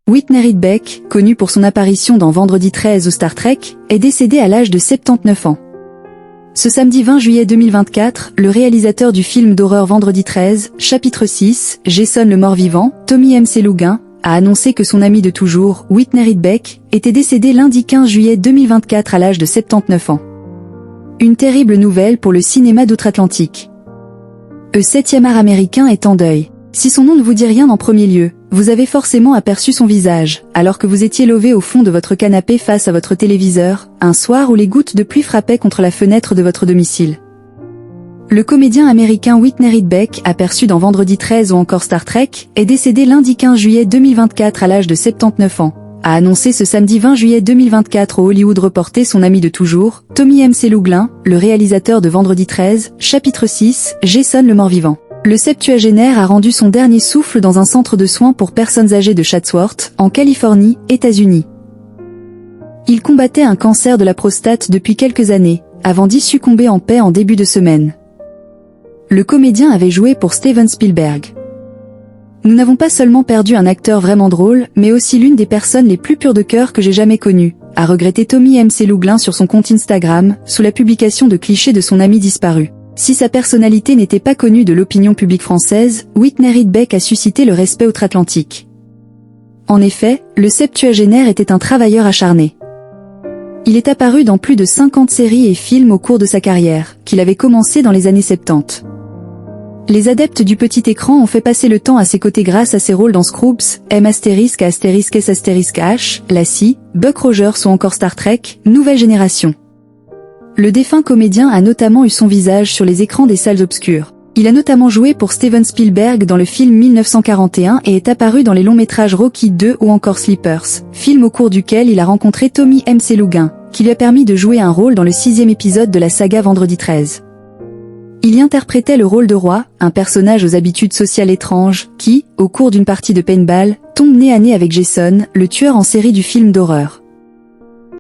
Whitney Reed Beck, connue pour son apparition dans Vendredi 13 ou Star Trek, est décédée à l'âge de 79 ans. Ce samedi 20 juillet 2024, le réalisateur du film d'horreur Vendredi 13, chapitre 6, Jason le mort-vivant, Tommy McLoughlin, a annoncé que son ami de toujours, Whitney Reed Beck, était décédé lundi 15 juillet 2024 à l'âge de 79 ans. Une terrible nouvelle pour le cinéma d'outre-Atlantique. Le 7e art américain est en deuil. Si son nom ne vous dit rien en premier lieu, vous avez forcément aperçu son visage, alors que vous étiez lové au fond de votre canapé face à votre téléviseur, un soir où les gouttes de pluie frappaient contre la fenêtre de votre domicile. Le comédien américain Whitney Reed Beck, aperçu dans Vendredi 13 ou encore Star Trek, est décédé lundi 15 juillet 2024 à l'âge de 79 ans, a annoncé ce samedi 20 juillet 2024 au Hollywood Reporter son ami de toujours, Tommy McLoughlin, le réalisateur de Vendredi 13, chapitre 6, Jason le mort-vivant. Le septuagénaire a rendu son dernier souffle dans un centre de soins pour personnes âgées de Chatsworth, en Californie, États-Unis. Il combattait un cancer de la prostate depuis quelques années, avant d'y succomber en paix en début de semaine. Le comédien avait joué pour Steven Spielberg. Nous n'avons pas seulement perdu un acteur vraiment drôle, mais aussi l'une des personnes les plus pures de cœur que j'ai jamais connues, a regretté Tommy McLoughlin sur son compte Instagram, sous la publication de clichés de son ami disparu. Si sa personnalité n'était pas connue de l'opinion publique française, Whitney Reed Beck a suscité le respect outre-Atlantique. En effet, le septuagénaire était un travailleur acharné. Il est apparu dans plus de 50 séries et films au cours de sa carrière, qu'il avait commencé dans les années 70. Les adeptes du petit écran ont fait passer le temps à ses côtés grâce à ses rôles dans Scrubs, M***S***H, Lassie, Buck Rogers ou encore Star Trek, Nouvelle Génération. Le défunt comédien a notamment eu son visage sur les écrans des salles obscures. Il a notamment joué pour Steven Spielberg dans le film 1941 et est apparu dans les longs métrages Rocky 2 ou encore Sleepers, film au cours duquel il a rencontré Tommy McLoughlin, qui lui a permis de jouer un rôle dans le 6e épisode de la saga Vendredi 13. Il y interprétait le rôle de Roi, un personnage aux habitudes sociales étranges, qui, au cours d'une partie de paintball, tombe nez à nez avec Jason, le tueur en série du film d'horreur.